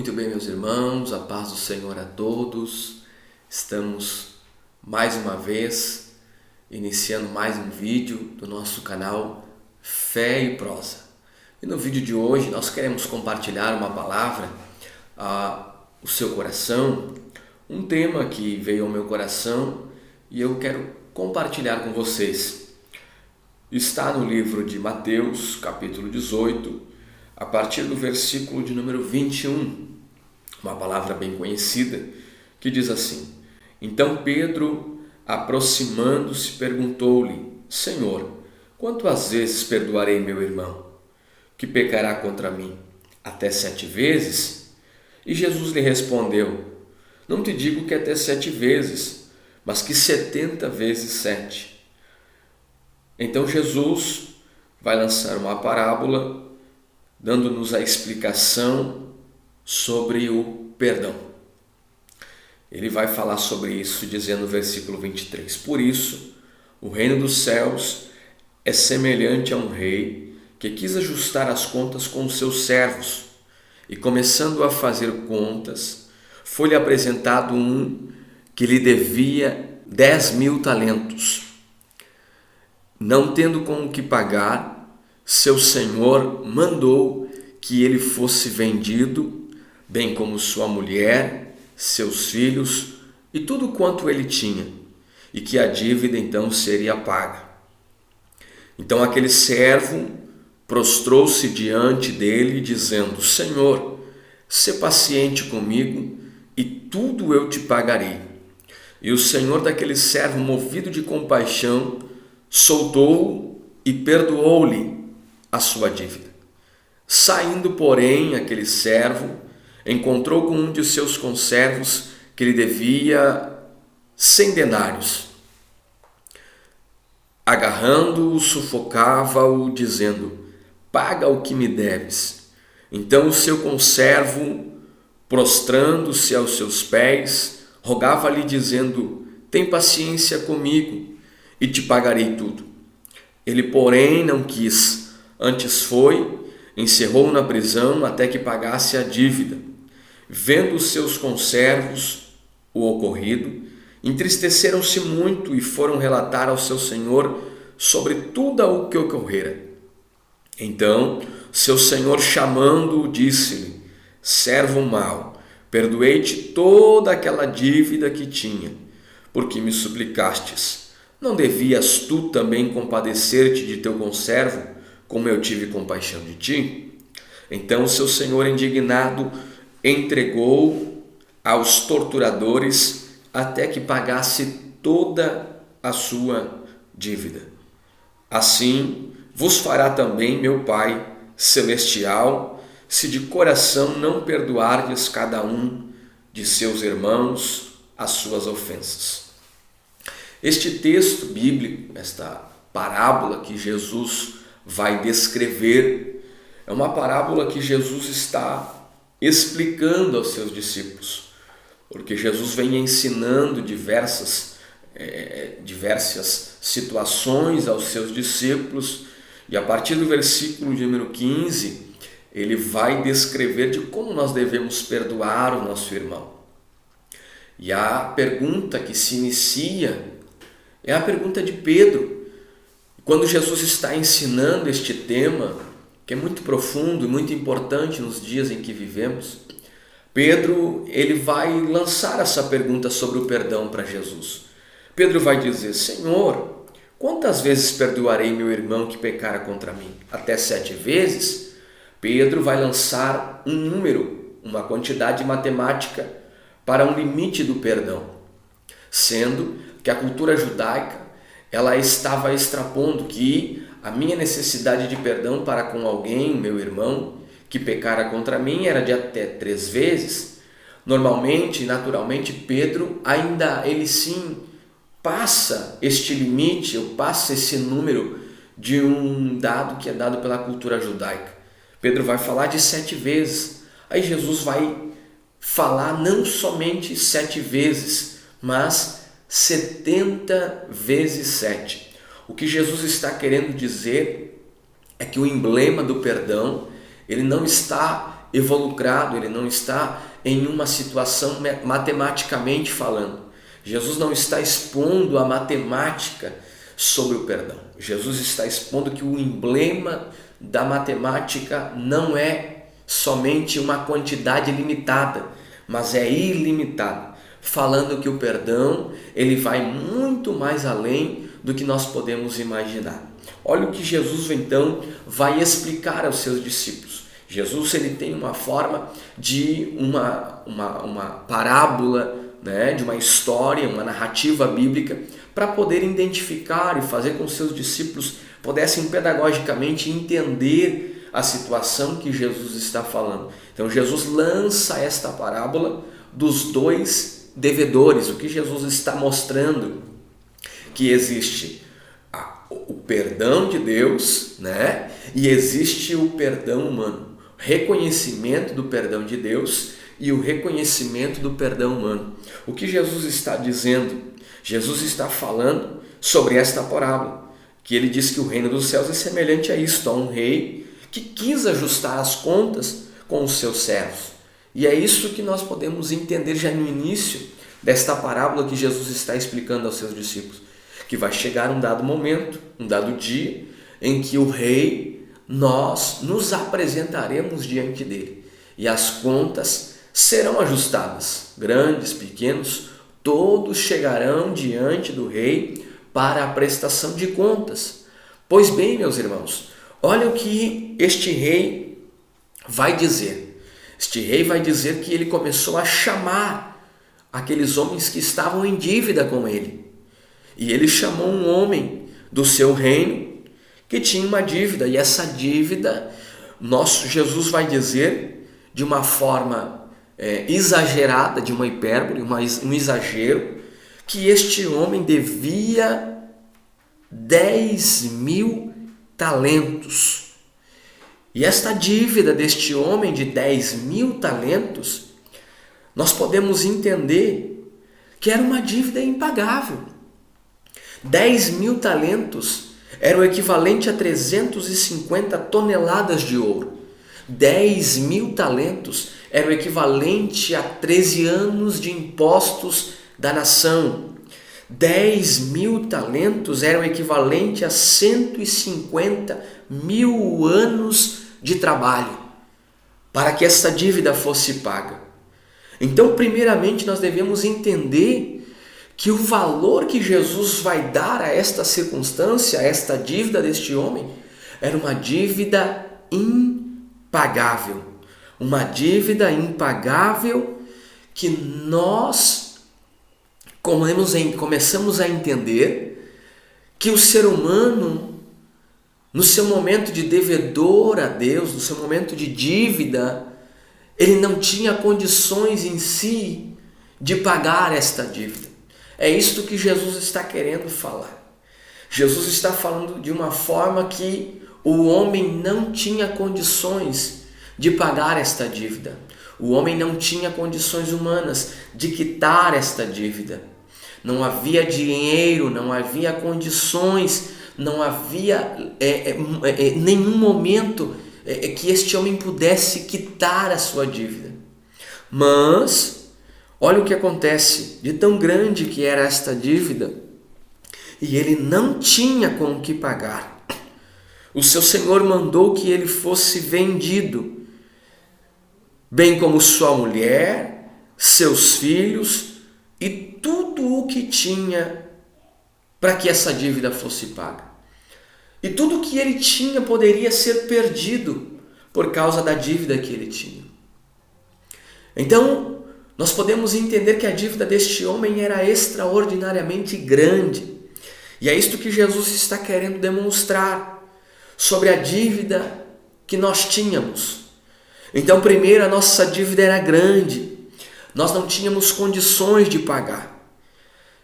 Muito bem, meus irmãos, a paz do Senhor a todos. Estamos mais uma vez iniciando mais um vídeo do nosso canal Fé e Prosa. E no vídeo de hoje nós queremos compartilhar uma palavra ao seu coração, um tema que veio ao meu coração e eu quero compartilhar com vocês. Está no livro de Mateus, capítulo 18, a partir do versículo de número 21, uma palavra bem conhecida, que diz assim: Então Pedro, aproximando-se, perguntou-lhe: Senhor, quantas vezes perdoarei meu irmão, que pecará contra mim? Até 7 vezes? E Jesus lhe respondeu: Não te digo que até 7 vezes, mas que 70 vezes 7. Então Jesus vai lançar uma parábola, dando-nos a explicação sobre o perdão. Ele vai falar sobre isso dizendo no versículo 23: Por isso, o reino dos céus é semelhante a um rei que quis ajustar as contas com os seus servos, e começando a fazer contas, foi-lhe apresentado um que lhe devia 10.000 talentos. Não tendo com o que pagar, seu senhor mandou que ele fosse vendido, bem como sua mulher, seus filhos e tudo quanto ele tinha, e que a dívida então seria paga. Então aquele servo prostrou-se diante dele, dizendo: Senhor, sê paciente comigo, e tudo eu te pagarei. E o senhor daquele servo, movido de compaixão, soltou-o e perdoou-lhe a sua dívida. Saindo, porém, aquele servo encontrou com um de seus conservos que lhe devia 100 denários. Agarrando-o, sufocava-o, dizendo: Paga o que me deves. Então o seu conservo, prostrando-se aos seus pés, rogava-lhe, dizendo: Tem paciência comigo e te pagarei tudo. Ele, porém, não quis, antes foi, encerrou-o na prisão até que pagasse a dívida. Vendo os seus conservos o ocorrido, entristeceram-se muito e foram relatar ao seu senhor sobre tudo o que ocorrera. Então, seu senhor, chamando-o, disse-lhe: Servo mau, perdoei-te toda aquela dívida que tinha, porque me suplicastes. Não devias tu também compadecer-te de teu conservo, como eu tive compaixão de ti? Então seu senhor, indignado, entregou aos torturadores até que pagasse toda a sua dívida. Assim vos fará também meu Pai celestial, se de coração não perdoardes cada um de seus irmãos as suas ofensas. Este texto bíblico, esta parábola que Jesus vai descrever, é uma parábola que Jesus está explicando aos seus discípulos, porque Jesus vem ensinando diversas situações aos seus discípulos, e a partir do versículo de número 15, ele vai descrever de como nós devemos perdoar o nosso irmão. E a pergunta que se inicia é a pergunta de Pedro. Quando Jesus está ensinando este tema, que é muito profundo e muito importante nos dias em que vivemos, Pedro ele vai lançar essa pergunta sobre o perdão para Jesus. Pedro vai dizer: Senhor, quantas vezes perdoarei meu irmão que pecara contra mim? Até 7 vezes? Pedro vai lançar um número, uma quantidade matemática para um limite do perdão, sendo que a cultura judaica ela estava extrapondo que a minha necessidade de perdão para com alguém, meu irmão, que pecara contra mim, era de até 3 vezes. Normalmente, naturalmente, Pedro ele sim passa este limite, ou passa esse número de um dado que é dado pela cultura judaica. Pedro vai falar de 7 vezes. Aí Jesus vai falar não somente 7 vezes, mas 70 vezes 7. O que Jesus está querendo dizer é que o emblema do perdão, ele não está evolucrado, ele não está em uma situação matematicamente falando. Jesus não está expondo a matemática sobre o perdão. Jesus está expondo que o emblema da matemática não é somente uma quantidade limitada, mas é ilimitado, falando que o perdão ele vai muito mais além do que nós podemos imaginar. Olha o que Jesus então vai explicar aos seus discípulos. Jesus ele tem uma forma de uma parábola, né, de uma história, uma narrativa bíblica, para poder identificar e fazer com que seus discípulos pudessem pedagogicamente entender a situação que Jesus está falando. Então Jesus lança esta parábola dos dois devedores. O que Jesus está mostrando? Que existe o perdão de Deus, né? E existe o perdão humano, reconhecimento do perdão de Deus e o reconhecimento do perdão humano. O que Jesus está dizendo? Jesus está falando sobre esta parábola, que ele diz que o reino dos céus é semelhante a isto, a um rei que quis ajustar as contas com os seus servos. E é isso que nós podemos entender já no início desta parábola que Jesus está explicando aos seus discípulos, que vai chegar um dado momento, um dado dia, em que o rei, nós nos apresentaremos diante dele e as contas serão ajustadas, grandes, pequenos, todos chegarão diante do rei para a prestação de contas. Pois bem, meus irmãos, olha o que este rei vai dizer. Este rei vai dizer que ele começou a chamar aqueles homens que estavam em dívida com ele. E ele chamou um homem do seu reino que tinha uma dívida. E essa dívida, Jesus vai dizer de uma forma exagerada, de uma hipérbole, um exagero, que este homem devia 10.000 talentos. E esta dívida deste homem de 10.000 talentos, nós podemos entender que era uma dívida impagável. 10.000 talentos era o equivalente a 350 toneladas de ouro. 10.000 talentos era o equivalente a 13 anos de impostos da nação. 10.000 talentos era o equivalente a 150.000 anos de trabalho para que essa dívida fosse paga. Então, primeiramente, nós devemos entender que o valor que Jesus vai dar a esta circunstância, a esta dívida deste homem, era uma dívida impagável. Uma dívida impagável que nós começamos a entender que o ser humano, no seu momento de devedor a Deus, no seu momento de dívida, ele não tinha condições em si de pagar esta dívida. É isto que Jesus está querendo falar. Jesus está falando de uma forma que o homem não tinha condições de pagar esta dívida. O homem não tinha condições humanas de quitar esta dívida. Não havia dinheiro, não havia condições, não havia nenhum momento que este homem pudesse quitar a sua dívida. Mas olha o que acontece, de tão grande que era esta dívida, e ele não tinha com o que pagar. O seu senhor mandou que ele fosse vendido, bem como sua mulher, seus filhos e tudo o que tinha, para que essa dívida fosse paga. E tudo o que ele tinha poderia ser perdido por causa da dívida que ele tinha. Então, nós podemos entender que a dívida deste homem era extraordinariamente grande. E é isto que Jesus está querendo demonstrar sobre a dívida que nós tínhamos. Então, primeiro, a nossa dívida era grande. Nós não tínhamos condições de pagar.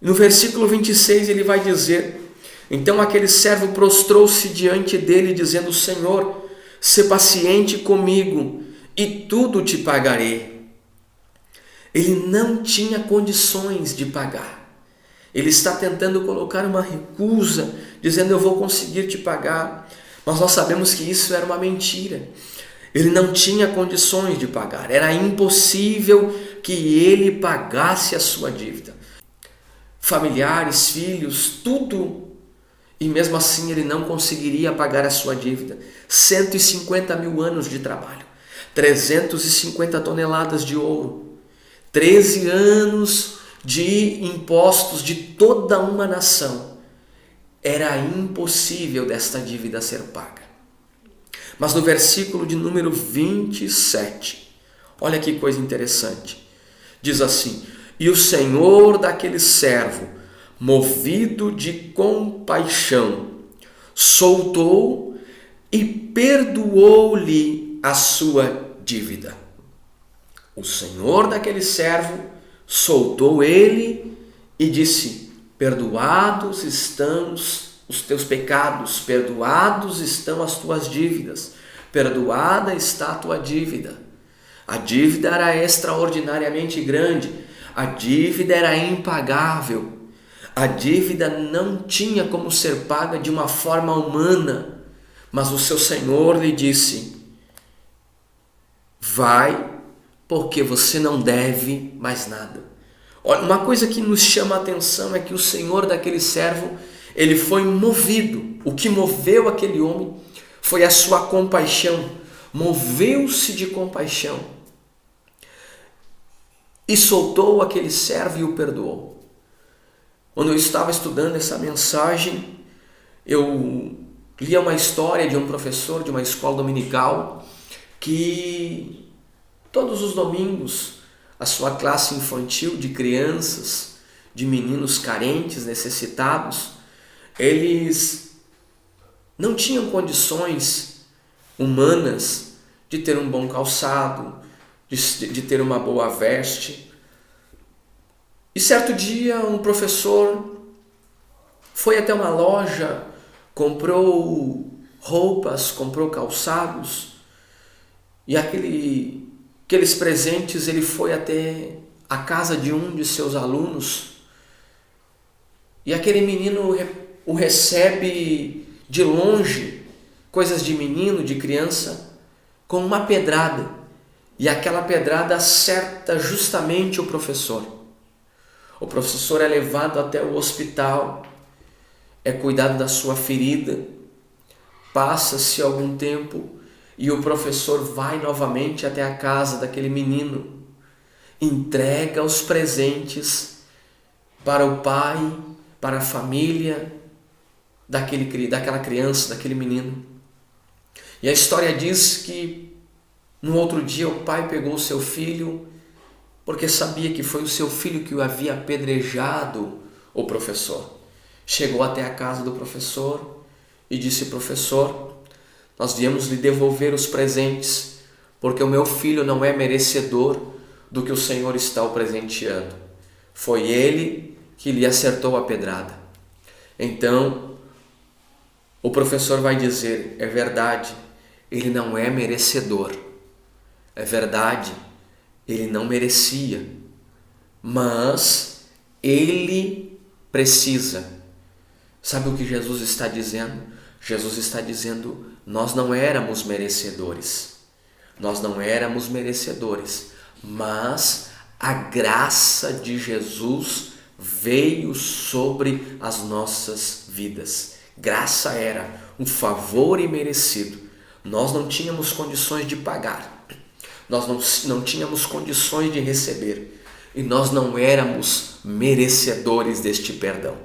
No versículo 26 ele vai dizer: então aquele servo prostrou-se diante dele, dizendo: Senhor, sê paciente comigo e tudo te pagarei. Ele não tinha condições de pagar. Ele está tentando colocar uma recusa, dizendo: eu vou conseguir te pagar. Mas nós sabemos que isso era uma mentira. Ele não tinha condições de pagar, era impossível que ele pagasse a sua dívida. Familiares, filhos, tudo, e mesmo assim ele não conseguiria pagar a sua dívida. 150 mil anos de trabalho, 350 toneladas de ouro, 13 anos de impostos de toda uma nação. Era impossível desta dívida ser paga. Mas no versículo de número 27, olha que coisa interessante. Diz assim: e o Senhor daquele servo, movido de compaixão, soltou e perdoou-lhe a sua dívida. O Senhor daquele servo soltou ele e disse: perdoados estão os teus pecados, perdoados estão as tuas dívidas, perdoada está a tua dívida. A dívida era extraordinariamente grande, a dívida era impagável, a dívida não tinha como ser paga de uma forma humana, mas o seu Senhor lhe disse: vai, porque você não deve mais nada. Olha, uma coisa que nos chama a atenção é que o Senhor daquele servo, ele foi movido. O que moveu aquele homem foi a sua compaixão. Moveu-se de compaixão e soltou aquele servo e o perdoou. Quando eu estava estudando essa mensagem, eu lia uma história de um professor de uma escola dominical que todos os domingos a sua classe infantil de crianças, de meninos carentes, necessitados, eles não tinham condições humanas de ter um bom calçado, de ter uma boa veste. E certo dia um professor foi até uma loja, comprou roupas, comprou calçados, e aqueles presentes ele foi até a casa de um de seus alunos, e aquele menino o recebe de longe, coisas de menino, de criança, com uma pedrada, e aquela pedrada acerta justamente o professor. O professor é levado até o hospital, é cuidado da sua ferida, passa-se algum tempo e o professor vai novamente até a casa daquele menino, entrega os presentes para o pai, para a família daquela criança, daquele menino. E a história diz que no outro dia o pai pegou o seu filho, porque sabia que foi o seu filho que o havia apedrejado o professor. Chegou até a casa do professor e disse: professor, nós viemos lhe devolver os presentes, porque o meu filho não é merecedor do que o Senhor está o presenteando. Foi ele que lhe acertou a pedrada. Então, o professor vai dizer: é verdade, ele não é merecedor. É verdade, ele não merecia, mas ele precisa. Sabe o que Jesus está dizendo? Jesus está dizendo: nós não éramos merecedores. Nós não éramos merecedores, mas a graça de Jesus veio sobre as nossas vidas. Graça era um favor imerecido. Nós não tínhamos condições de pagar. Nós não tínhamos condições de receber. E nós não éramos merecedores deste perdão.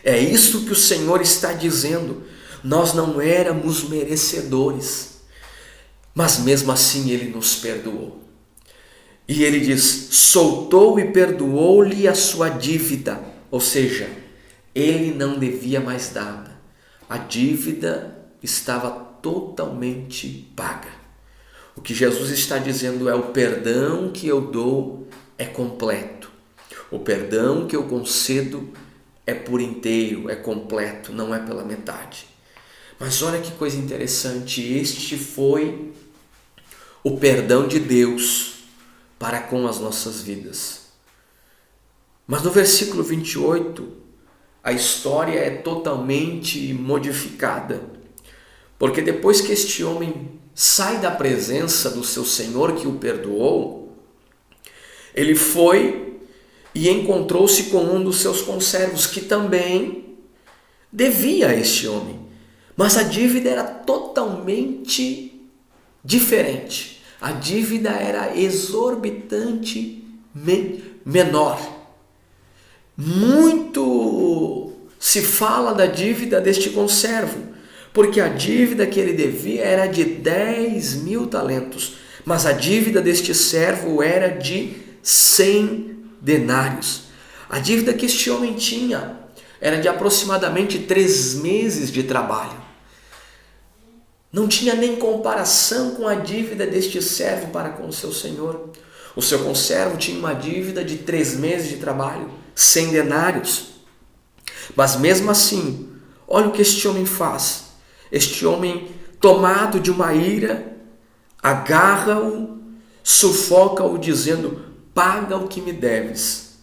É isso que o Senhor está dizendo. Nós não éramos merecedores. Mas mesmo assim Ele nos perdoou. E Ele diz: soltou e perdoou-lhe a sua dívida. Ou seja, Ele não devia mais nada. A dívida estava totalmente paga. O que Jesus está dizendo é: o perdão que eu dou é completo. O perdão que eu concedo é por inteiro, é completo, não é pela metade. Mas olha que coisa interessante, este foi o perdão de Deus para com as nossas vidas. Mas no versículo 28, a história é totalmente modificada, Porque depois que este homem sai da presença do seu senhor que o perdoou, ele foi e encontrou-se com um dos seus conservos que também devia a este homem. Mas a dívida era totalmente diferente. A dívida era exorbitante menor. Muito se fala da dívida deste conservo, porque a dívida que ele devia era de 10.000 talentos, mas a dívida deste servo era de 100 denários. A dívida que este homem tinha era de aproximadamente 3 meses de trabalho. Não tinha nem comparação com a dívida deste servo para com o seu senhor. O seu conservo tinha uma dívida de 3 meses de trabalho, 100 denários. Mas mesmo assim, olha o que este homem faz. Este homem, tomado de uma ira, agarra-o, sufoca-o, dizendo: paga o que me deves.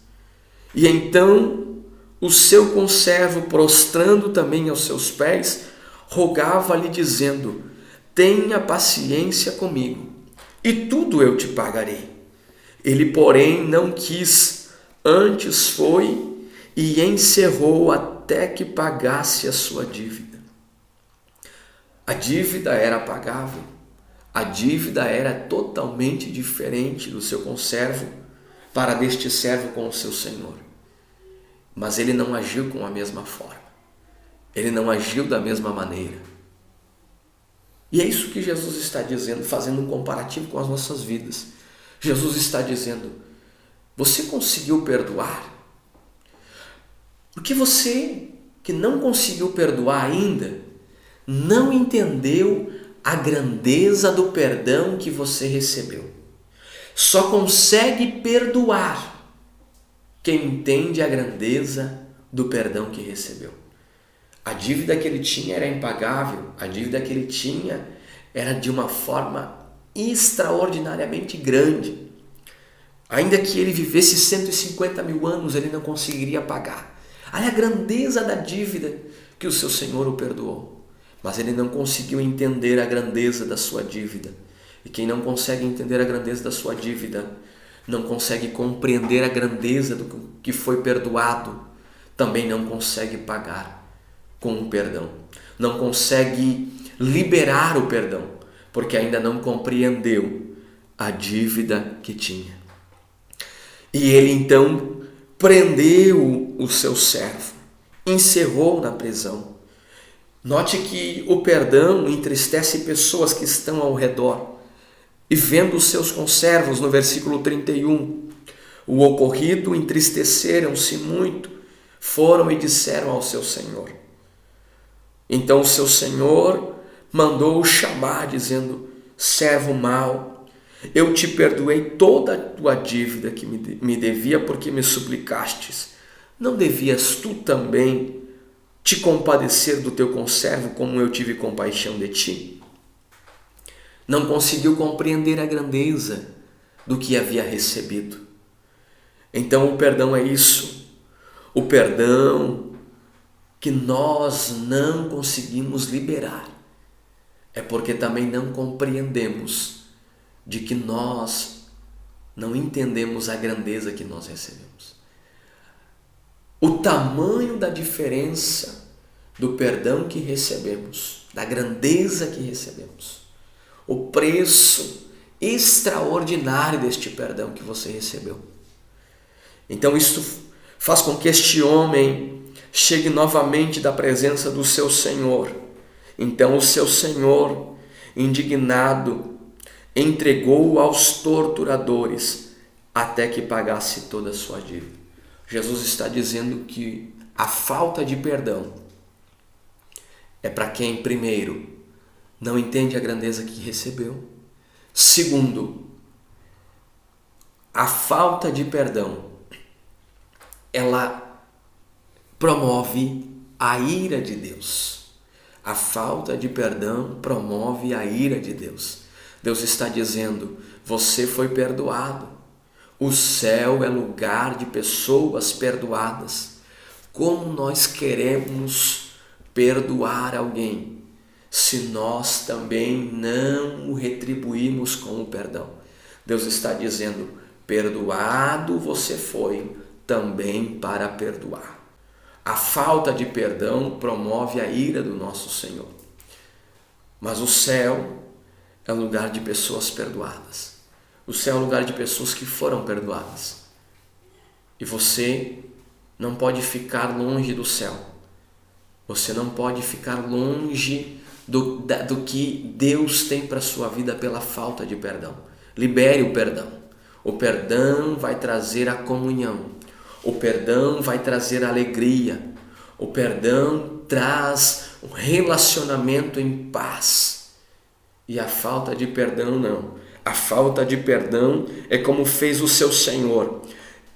E então o seu conservo, prostrando também aos seus pés, rogava-lhe, dizendo: tenha paciência comigo, e tudo eu te pagarei. Ele, porém, não quis, antes foi e encerrou até que pagasse a sua dívida. A dívida era pagável, a dívida era totalmente diferente do seu conservo para deste servo com o seu senhor. Mas ele não agiu com a mesma forma, ele não agiu da mesma maneira. E é isso que Jesus está dizendo, fazendo um comparativo com as nossas vidas. Jesus está dizendo: você conseguiu perdoar? Porque você que não conseguiu perdoar ainda, não entendeu a grandeza do perdão que você recebeu. Só consegue perdoar quem entende a grandeza do perdão que recebeu. A dívida que ele tinha era impagável, a dívida que ele tinha era de uma forma extraordinariamente grande. Ainda que ele vivesse 150.000 anos, ele não conseguiria pagar. Olha a grandeza da dívida que o seu Senhor o perdoou. Mas ele não conseguiu entender a grandeza da sua dívida. E quem não consegue entender a grandeza da sua dívida, não consegue compreender a grandeza do que foi perdoado, também não consegue pagar com o perdão. Não consegue liberar o perdão, porque ainda não compreendeu a dívida que tinha. E ele então prendeu o seu servo, encerrou na prisão. Note que o perdão entristece pessoas que estão ao redor. E vendo os seus conservos, no versículo 31, o ocorrido, entristeceram-se muito, foram e disseram ao seu senhor. Então o seu senhor mandou-o chamar, dizendo: servo mau, eu te perdoei toda a tua dívida que me devia, porque me suplicastes. Não devias tu também te compadecer do teu conservo, como eu tive compaixão de ti? Não conseguiu compreender a grandeza do que havia recebido. Então o perdão é isso. O perdão que nós não conseguimos liberar é porque também não compreendemos de que nós não entendemos a grandeza que nós recebemos. O tamanho da diferença do perdão que recebemos, da grandeza que recebemos, o preço extraordinário deste perdão que você recebeu. Então isso faz com que este homem chegue novamente da presença do seu Senhor. Então o seu Senhor, indignado, entregou-o aos torturadores até que pagasse toda a sua dívida. Jesus está dizendo que a falta de perdão é para quem, primeiro, não entende a grandeza que recebeu. Segundo, a falta de perdão, ela promove a ira de Deus. A falta de perdão promove a ira de Deus. Deus está dizendo: você foi perdoado. O céu é lugar de pessoas perdoadas. Como nós queremos perdoar alguém se se nós também não o retribuímos com o perdão. Deus está dizendo: perdoado você foi também para perdoar. A falta de perdão promove a ira do nosso Senhor. Mas o céu é um lugar de pessoas perdoadas. O céu é um lugar de pessoas que foram perdoadas. E você não pode ficar longe do céu. Você não pode ficar longe do que Deus tem para a sua vida pela falta de perdão. Libere o perdão. O perdão vai trazer a comunhão. O perdão vai trazer alegria. O perdão traz um relacionamento em paz. E a falta de perdão não. A falta de perdão é como fez o seu Senhor.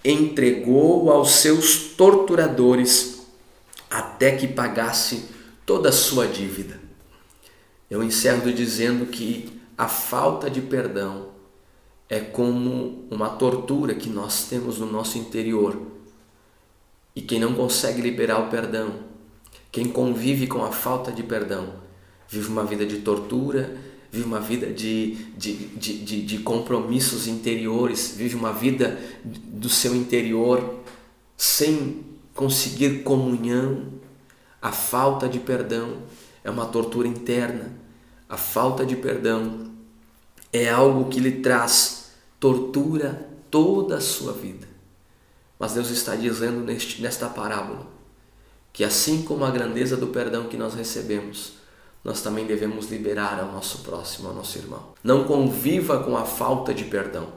Entregou aos seus torturadores até que pagasse toda a sua dívida. Eu encerro dizendo que a falta de perdão é como uma tortura que nós temos no nosso interior. E quem não consegue liberar o perdão, quem convive com a falta de perdão, vive uma vida de tortura, vive uma vida de compromissos interiores, vive uma vida do seu interior sem conseguir comunhão. A falta de perdão é uma tortura interna. A falta de perdão é algo que lhe traz tortura toda a sua vida. Mas Deus está dizendo nesta parábola que assim como a grandeza do perdão que nós recebemos, nós também devemos liberar ao nosso próximo, ao nosso irmão. Não conviva com a falta de perdão,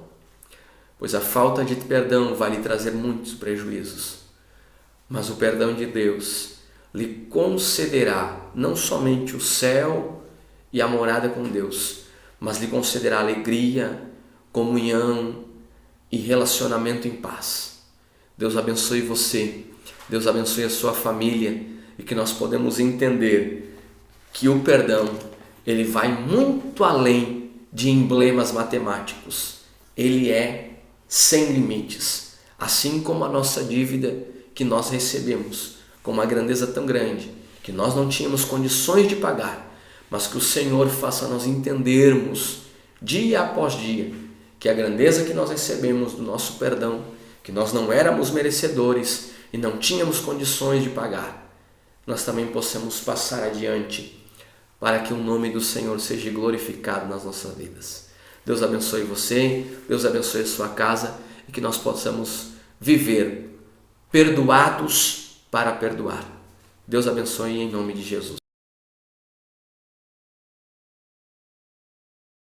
pois a falta de perdão vai lhe trazer muitos prejuízos. Mas o perdão de Deus lhe concederá não somente o céu e a morada com Deus, mas lhe concederá alegria, comunhão e relacionamento em paz. Deus abençoe você, Deus abençoe a sua família e que nós podemos entender que o perdão, ele vai muito além de emblemas matemáticos. Ele é sem limites, assim como a nossa dívida que nós recebemos com uma grandeza tão grande que nós não tínhamos condições de pagar, mas que o Senhor faça nós entendermos dia após dia que a grandeza que nós recebemos do nosso perdão, que nós não éramos merecedores e não tínhamos condições de pagar, nós também possamos passar adiante para que o nome do Senhor seja glorificado nas nossas vidas. Deus abençoe você, Deus abençoe a sua casa e que nós possamos viver perdoados para perdoar. Deus abençoe em nome de Jesus.